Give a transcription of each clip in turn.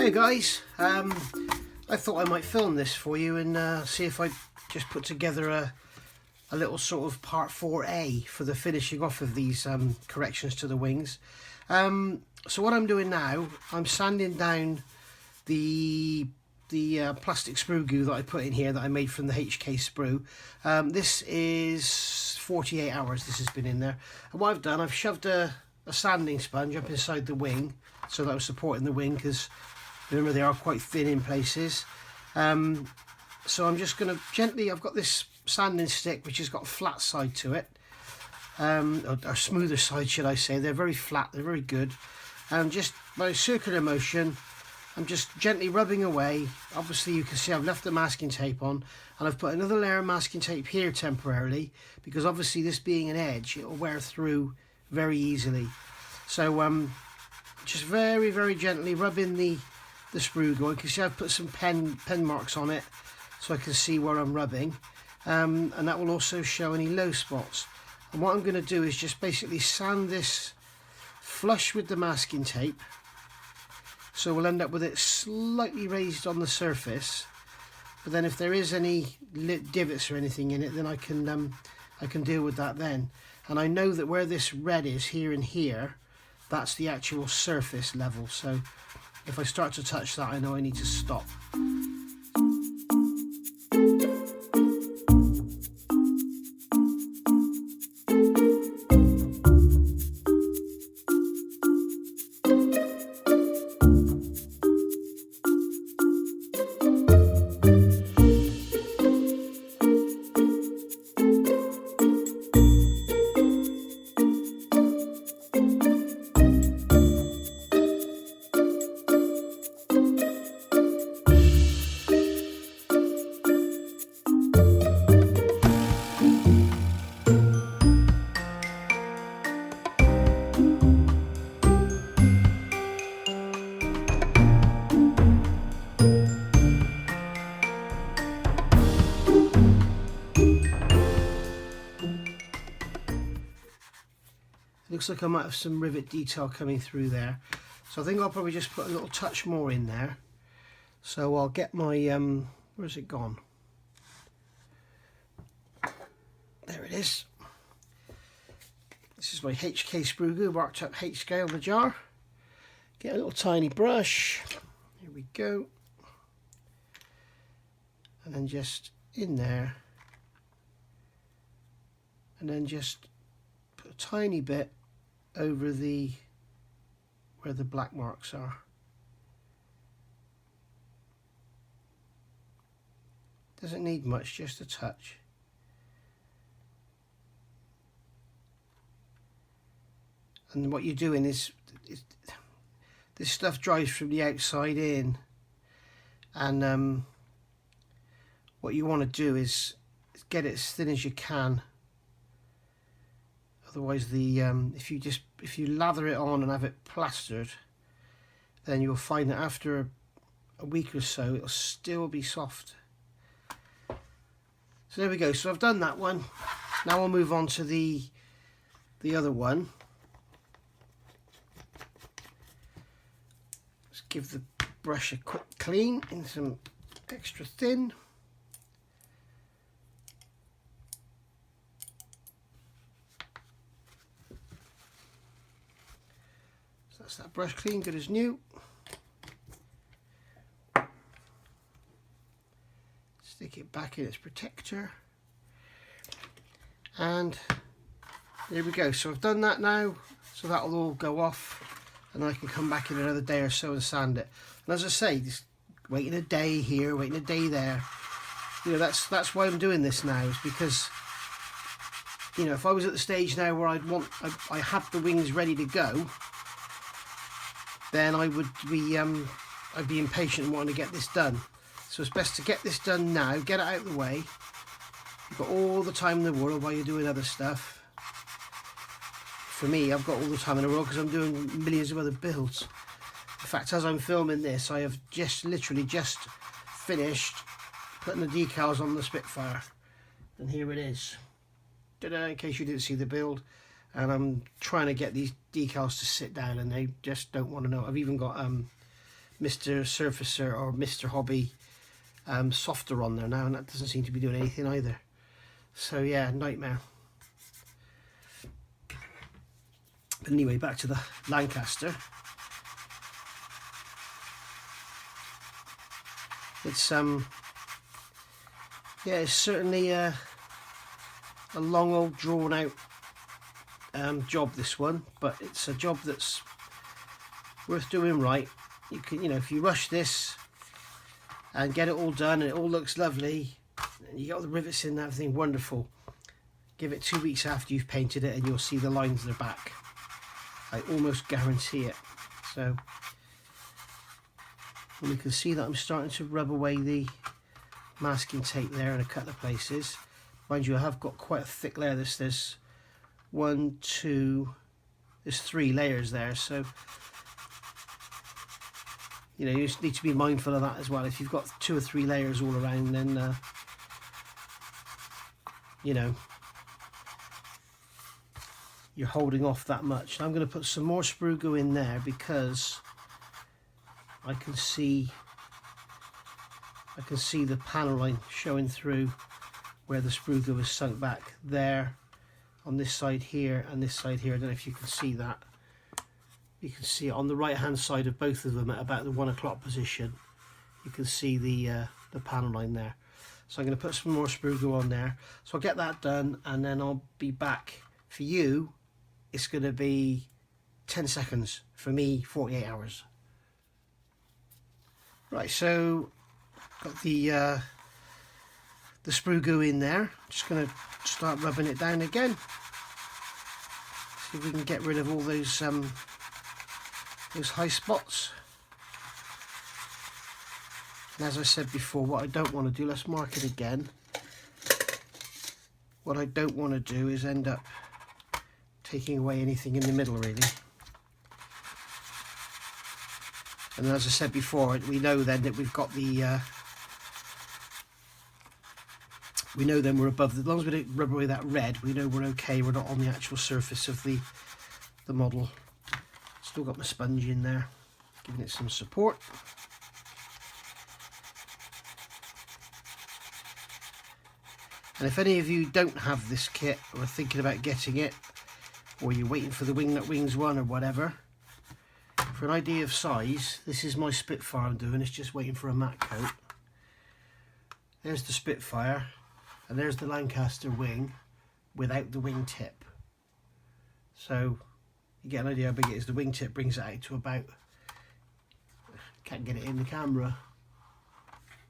Hey guys, I thought I might film this for you and see if I just put together a little sort of part 4A for the finishing off of these corrections to the wings. So what I'm doing now, I'm sanding down the plastic sprue glue that I put in here that I made from the HK sprue. This is 48 hours this has been in there, and what I've done, I've shoved a sanding sponge up inside the wing so that I was supporting the wing, because remember they are quite thin in places. So I'm just going to gently, I've got this sanding stick which has got a flat side to it, or smoother side should I say. They're very flat, they're very good, and just by circular motion I'm just gently rubbing away. Obviously you can see I've left the masking tape on, and I've put another layer of masking tape here temporarily, because obviously this being an edge, it will wear through very easily. So just very, very gently rubbing the sprue glue. You can see I've put some pen marks on it so I can see where I'm rubbing, and that will also show any low spots. And what I'm going to do is just basically sand this flush with the masking tape, so we'll end up with it slightly raised on the surface. But then if there is any divots or anything in it, then I can deal with that then. And I know that where this red is here and here, that's the actual surface level, so if I start to touch that, I know I need to stop. Looks like I might have some rivet detail coming through there, so I think I'll probably just put a little touch more in there. So I'll get my where's it gone? There it is. This is my HK sprue glue, marked up HK on the jar. Get a little tiny brush, here we go, and then just in there, and then just put a tiny bit over where the black marks are. Doesn't need much, just a touch. And what you're doing is this stuff dries from the outside in, and what you want to do is get it as thin as you can. Otherwise, if you lather it on and have it plastered, then you'll find that after a week or so it'll still be soft. So there we go. So I've done that one. Now I'll move on to the other one. Let's give the brush a quick clean in some extra thin. That's that brush clean, good as new. Stick it back in its protector, and there we go. So I've done that now, so that'll all go off, and I can come back in another day or so and sand it. And as I say, just waiting a day here, waiting a day there. You know, that's why I'm doing this now, is because, you know, if I was at the stage now where I had the wings ready to go, then I would be I'd be impatient and wanting to get this done. So it's best to get this done now, get it out of the way. You've got all the time in the world while you're doing other stuff. For me, I've got all the time in the world because I'm doing millions of other builds. In fact, as I'm filming this, I have literally just finished putting the decals on the Spitfire, and here it is. Ta-da, in case you didn't see the build. And I'm trying to get these decals to sit down, and they just don't want to know. I've even got Mr. Surfacer or Mr. Hobby softer on there now, and that doesn't seem to be doing anything either. So yeah, nightmare. But anyway, back to the Lancaster. It's yeah, it's certainly a long old drawn out job, this one, but it's a job that's worth doing right. You can, you know, if you rush this and get it all done and it all looks lovely and you got the rivets in and everything wonderful, give it 2 weeks after you've painted it and you'll see the lines in the back. I almost guarantee it. So, and you can see that I'm starting to rub away the masking tape there in a couple of places. Mind you, I have got quite a thick layer. There's 1, 2, there's 3 layers there, so you know, you just need to be mindful of that as well. If you've got 2 or 3 layers all around, then you know, you're holding off that much. I'm going to put some more sprue glue in there because I can see the panel line showing through where the sprue glue is sunk back there, on this side here and this side here. I don't know if you can see that. You can see it on the right hand side of both of them at about the 1 o'clock position. You can see the panel line there. So I'm going to put some more sprue glue on there. So I'll get that done and then I'll be back. For you, it's going to be 10 seconds. For me, 48 hours. Right, so got the sprue glue in there. Just going to start rubbing it down again. See if we can get rid of all those high spots. And as I said before, what I don't want to do, let's mark it again. What I don't want to do is end up taking away anything in the middle, really. And as I said before, we know then that we've got the we know then we're above, as long as we don't rub away that red, we know we're okay, we're not on the actual surface of the model. Still got my sponge in there, giving it some support. And if any of you don't have this kit or are thinking about getting it, or you're waiting for the Wingnut Wings one or whatever, for an idea of size, this is my Spitfire I'm doing. It's just waiting for a matte coat. There's the Spitfire, and there's the Lancaster wing without the wingtip. So you get an idea how big it is. The wingtip brings it out to about, can't get it in the camera.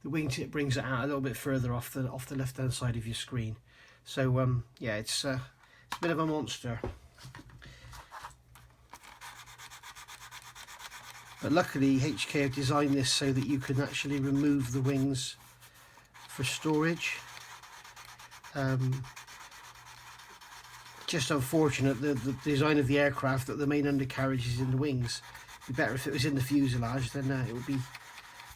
The wingtip brings it out a little bit further off the left hand side of your screen. So yeah, it's a bit of a monster. But luckily HK have designed this so that you can actually remove the wings for storage. Just unfortunate the design of the aircraft that the main undercarriage is in the wings. It'd be better if it was in the fuselage, then it would be.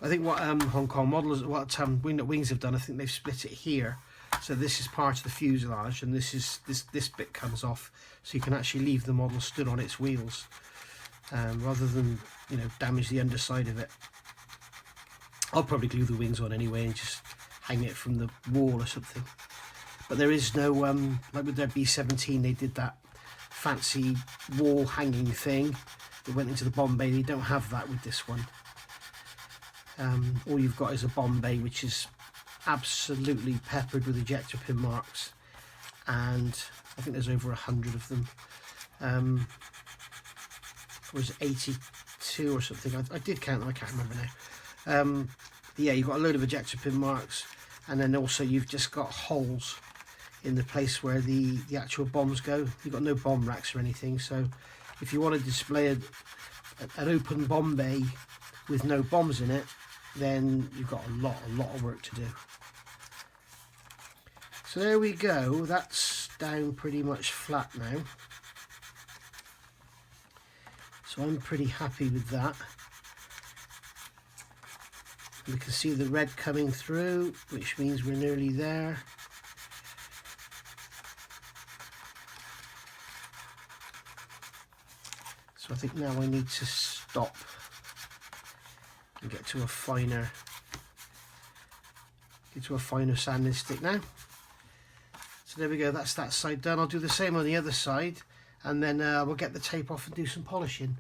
I think what Hong Kong models, what Wingnut Wings have done, I think they've split it here. So this is part of the fuselage, and this bit comes off, so you can actually leave the model stood on its wheels, rather than, you know, damage the underside of it. I'll probably glue the wings on anyway and just hang it from the wall or something. But there is no, like with their B-17, they did that fancy wall hanging thing that went into the bomb bay. They don't have that with this one. All you've got is a bomb bay, which is absolutely peppered with ejector pin marks, and I think there's over 100 of them. Or was it 82 or something? I did count them, I can't remember now. Yeah, you've got a load of ejector pin marks, and then also you've just got holes in the place where the actual bombs go. You've got no bomb racks or anything, so if you want to display an open bomb bay with no bombs in it, then you've got a lot of work to do. So there we go, that's down pretty much flat now. So I'm pretty happy with that. We can see the red coming through, which means we're nearly there. So I think now I need to stop and get to a finer sanding stick now. So there we go, that's that side done. I'll do the same on the other side, and then we'll get the tape off and do some polishing.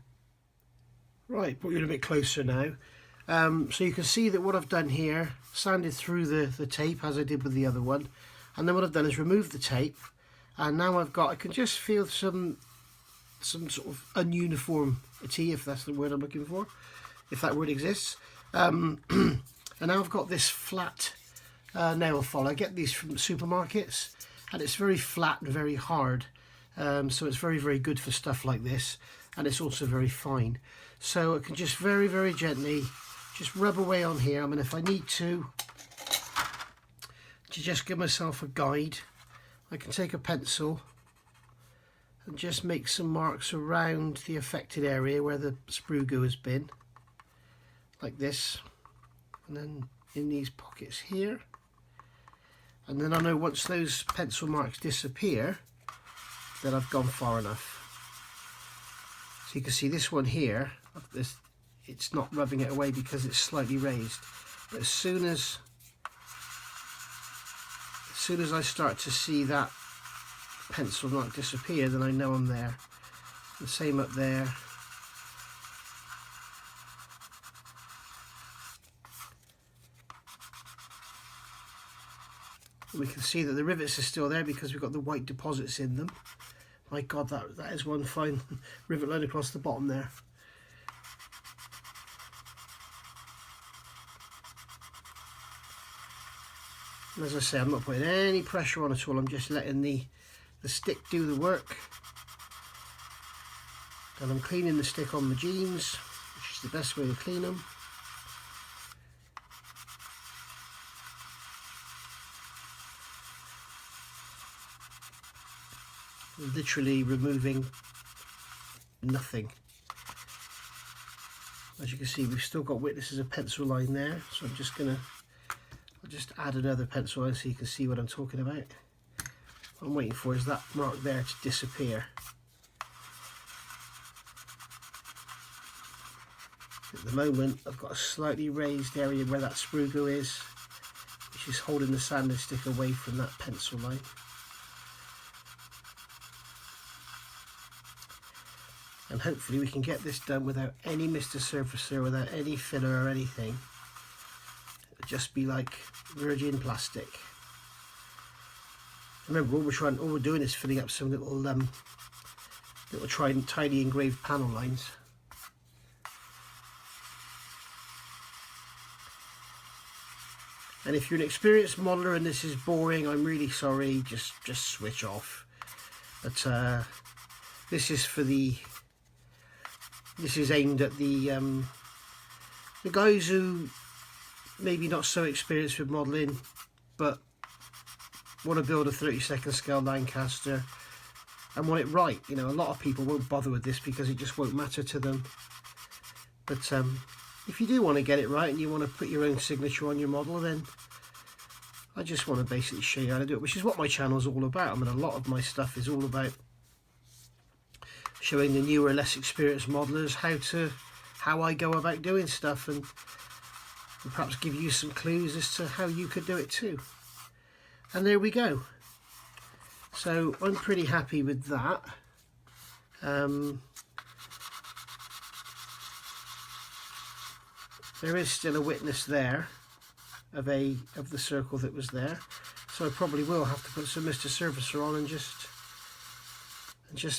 Right, brought you in a bit closer now. So you can see that what I've done here, sanded through the tape as I did with the other one, and then what I've done is remove the tape, and now I can just feel some sort of ununiformity, if that's the word I'm looking for, if that word exists. And now I've got this flat nail file. I get these from supermarkets, and it's very flat and very hard, so it's very, very good for stuff like this, and it's also very fine. So I can just very, very gently just rub away on here. I mean, if I need to just give myself a guide, I can take a pencil and just make some marks around the affected area where the sprue goo has been, like this, and then in these pockets here. And then I know once those pencil marks disappear that I've gone far enough. So you can see this one here, it's not rubbing it away because it's slightly raised. But as soon as I start to see that pencil mark disappear, then I know I'm there. The same up there. We can see that the rivets are still there because we've got the white deposits in them. My God, that is one fine rivet line across the bottom there. And as I say, I'm not putting any pressure on at all. I'm just letting the stick do the work. And I'm cleaning the stick on my jeans, which is the best way to clean them. Literally removing nothing. As you can see, we've still got witnesses of pencil line there, so I'll just add another pencil line so you can see what I'm talking about. What I'm waiting for is that mark there to disappear. At the moment, I've got a slightly raised area where that sprue goo is, which is holding the sanding stick away from that pencil line. And hopefully we can get this done without any Mr. Surfacer, without any filler or anything. It'll just be like virgin plastic. Remember, all we're doing is filling up some little tiny engraved panel lines. And if you're an experienced modeler and this is boring, I'm really sorry. Just switch off. But this is aimed at the guys who maybe not so experienced with modelling but want to build a 32nd scale Lancaster and want it right. You know, a lot of people won't bother with this because it just won't matter to them. But if you do want to get it right and you want to put your own signature on your model, then I just want to basically show you how to do it, which is what my channel is all about. I mean, a lot of my stuff is all about showing the newer, less experienced modelers how I go about doing stuff, and perhaps give you some clues as to how you could do it too. And there we go. So I'm pretty happy with that. There is still a witness there of the circle that was there, so I probably will have to put some Mr. Surfacer on and just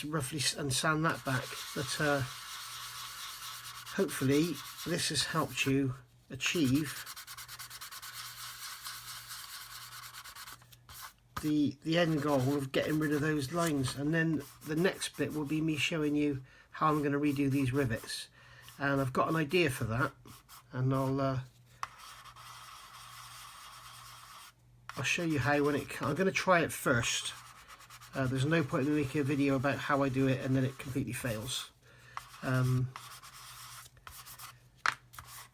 roughly sand that back. But hopefully this has helped you achieve the end goal of getting rid of those lines. And then the next bit will be me showing you how I'm going to redo these rivets, and I've got an idea for that, and I'll show you how when I'm going to try it first. There's no point in making a video about how I do it and then it completely fails. And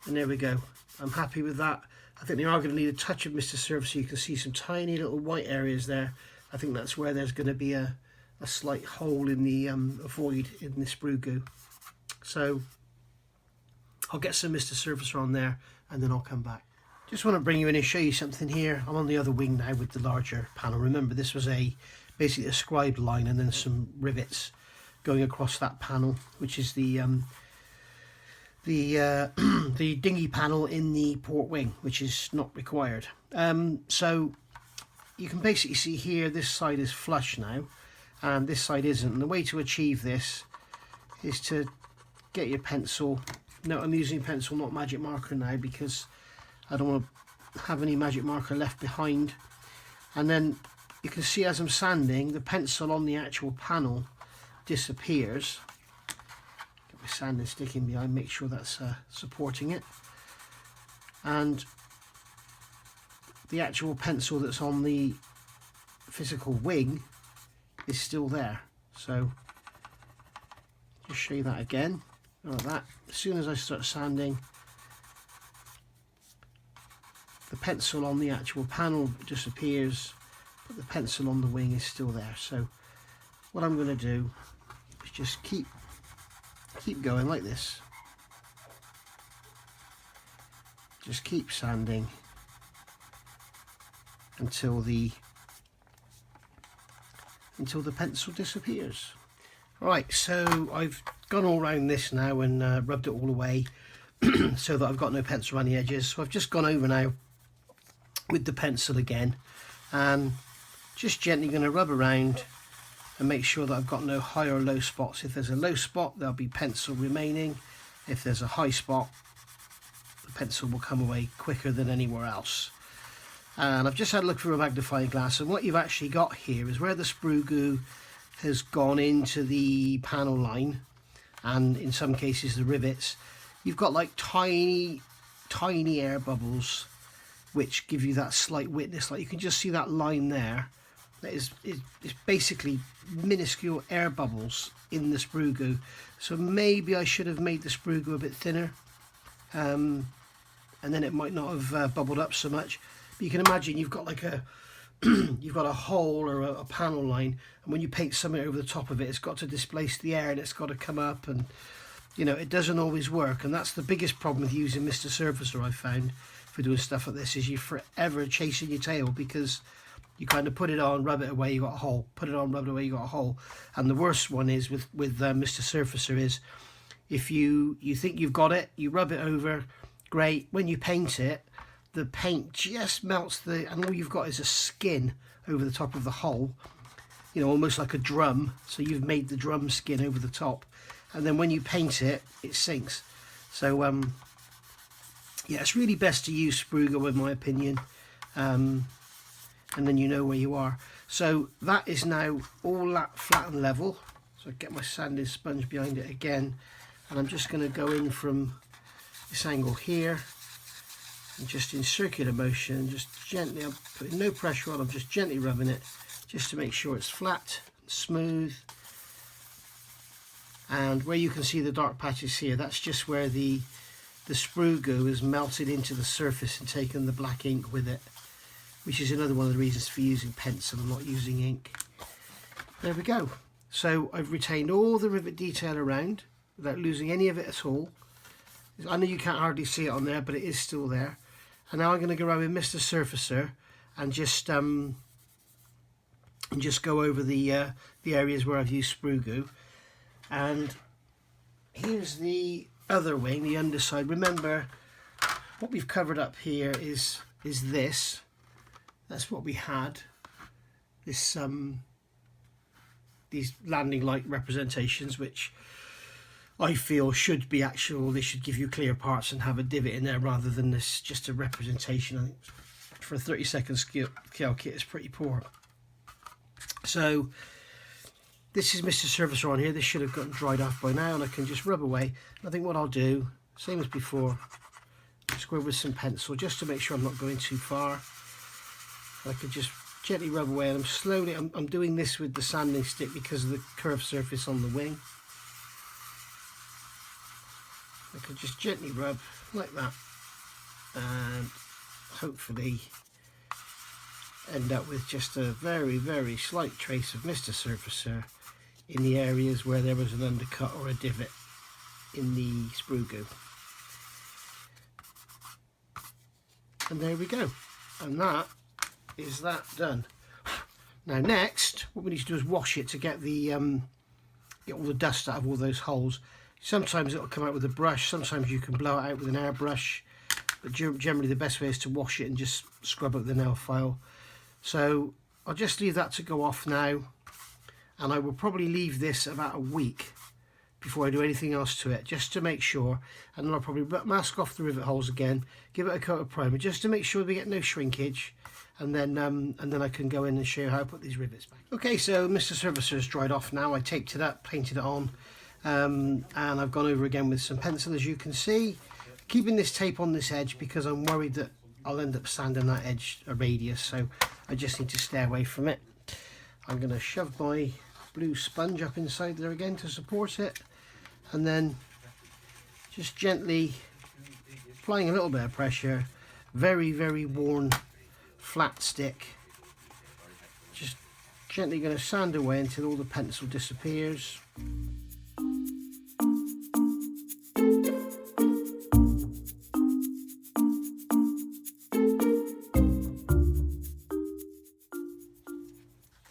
there we go. I'm happy with that. I think they are going to need a touch of Mr. Surfacer. So you can see some tiny little white areas there. I think that's where there's going to be a slight hole in the void in the sprue goo. So I'll get some Mr. Surfacer on there and then I'll come back. Just want to bring you in and show you something here. I'm on the other wing now with the larger panel. Remember, this was basically a scribed line and then some rivets going across that panel, which is the the dinghy panel in the port wing, which is not required. So you can basically see here this side is flush now and this side isn't, and the way to achieve this is to get your pencil. No, I'm using pencil, not magic marker now, because I don't want to have any magic marker left behind. And then you can see as I'm sanding, the pencil on the actual panel disappears. Get my sanding stick in behind, make sure that's supporting it. And the actual pencil that's on the physical wing is still there. So just show you that again, like that. As soon as I start sanding, the pencil on the actual panel disappears, but the pencil on the wing is still there. So what I'm going to do is just keep going like this. Just keep sanding until the pencil disappears. Right, so I've gone all around this now and rubbed it all away so that I've got no pencil around the edges. So I've just gone over now with the pencil again and just gently going to rub around and make sure that I've got no high or low spots. If there's a low spot, there'll be pencil remaining. If there's a high spot, the pencil will come away quicker than anywhere else. And I've just had a look through a magnifying glass, and what you've actually got here is where the sprue goo has gone into the panel line, and in some cases the rivets, you've got like tiny air bubbles which give you that slight witness. Like you can just see that line there. That is basically minuscule air bubbles in the sprue goo. So maybe I should have made the sprue goo a bit thinner, and then it might not have bubbled up so much. But you can imagine you've got like a you've got a hole or a panel line, and when you paint something over the top of it, it's got to displace the air and it's got to come up, and you know, it doesn't always work. And that's the biggest problem with using Mr. Surfacer, I've found, for doing stuff like this, is you're forever chasing your tail, because you kind of put it on, rub it away, you got a hole, put it on, rub it away, you got a hole. And the worst one is with Mr. Surfacer is if you think you've got it, you rub it over, great, when you paint it, the paint just melts and all you've got is a skin over the top of the hole, you know, almost like a drum. So you've made the drum skin over the top, and then when you paint it, it sinks. So yeah, it's really best to use sprue goo in my opinion, and then you know where you are. So that is now all that flat and level. So I get my sanding sponge behind it again, and I'm just going to go in from this angle here, and just in circular motion, just gently, I'm putting no pressure on, I'm just gently rubbing it just to make sure it's flat and smooth. And where you can see the dark patches here, that's just where the sprue goo is melted into the surface and taken the black ink with it, which is another one of the reasons for using pencil and not using ink. There we go. So I've retained all the rivet detail around without losing any of it at all. I know you can't hardly see it on there, but it is still there. And now I'm going to go around with Mr. Surfacer and just go over the areas where I've used sprue goo. And here's the other wing, the underside. Remember, what we've covered up here is this. That's what we had. This these landing light representations, which I feel should be actual. They should give you clear parts and have a divot in there rather than this just a representation. I think for a 30-second scale kit is pretty poor. So this is Mr. Surfacer on here. This should have gotten dried off by now, and I can just rub away. And I think what I'll do, same as before, just go with some pencil just to make sure I'm not going too far. I could just gently rub away, and I'm doing this with the sanding stick because of the curved surface on the wing. I could just gently rub like that and hopefully end up with just a very, very slight trace of Mr. Surfacer in the areas where there was an undercut or a divot in the sprue goo. And there we go. And that is that done. Now next, what we need to do is wash it to get the get all the dust out of all those holes. Sometimes it'll come out with a brush, sometimes you can blow it out with an airbrush, but generally the best way is to wash it and just scrub up the nail file. So I'll just leave that to go off now, and I will probably leave this about a week before I do anything else to it, just to make sure. And then I'll probably mask off the rivet holes again, give it a coat of primer just to make sure we get no shrinkage, and then I can go in and show you how I put these rivets back. Okay, so Mr. Servicer's dried off now. I taped it up, painted it on, and I've gone over again with some pencil, as you can see, keeping this tape on this edge because I'm worried that I'll end up sanding that edge a radius, so I just need to stay away from it. I'm going to shove my blue sponge up inside there again to support it, and then just gently applying a little bit of pressure, very worn flat stick, just gently going to sand away until all the pencil disappears.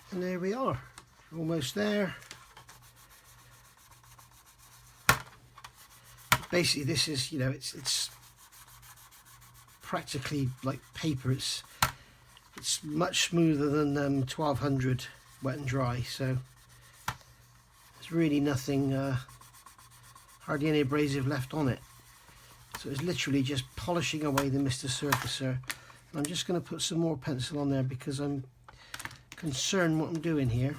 And there we are, almost there. Basically this is, you know, it's practically like paper. It's much smoother than 1200 wet and dry, so there's really nothing, hardly any abrasive left on it. So it's literally just polishing away the Mr. Surfacer. And I'm just going to put some more pencil on there because I'm concerned what I'm doing here.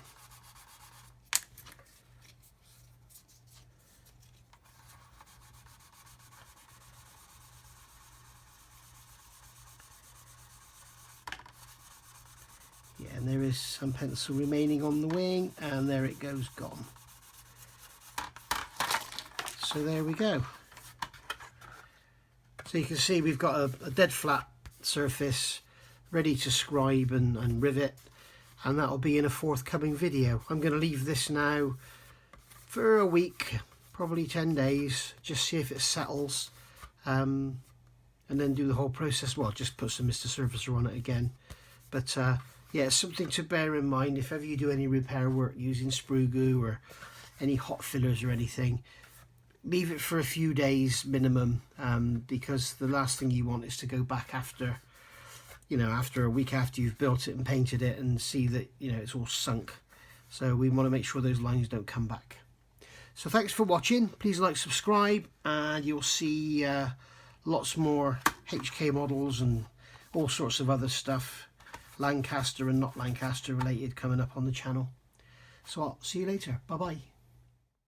Yeah, and there is some pencil remaining on the wing, and there it goes, gone. So there we go. So you can see we've got a dead flat surface ready to scribe and rivet, and that'll be in a forthcoming video. I'm going to leave this now for a week, probably 10 days, just see if it settles, and then do the whole process. Well, just put some Mr. Surfacer on it again. But yeah, it's something to bear in mind if ever you do any repair work using sprue goo or any hot fillers or anything. Leave it for a few days minimum, because the last thing you want is to go back after, you know, after a week after you've built it and painted it and see that, you know, it's all sunk. So we want to make sure those lines don't come back. So thanks for watching. Please like, subscribe, and you'll see lots more HK models and all sorts of other stuff, Lancaster and not Lancaster related, coming up on the channel. So I'll see you later. Bye bye.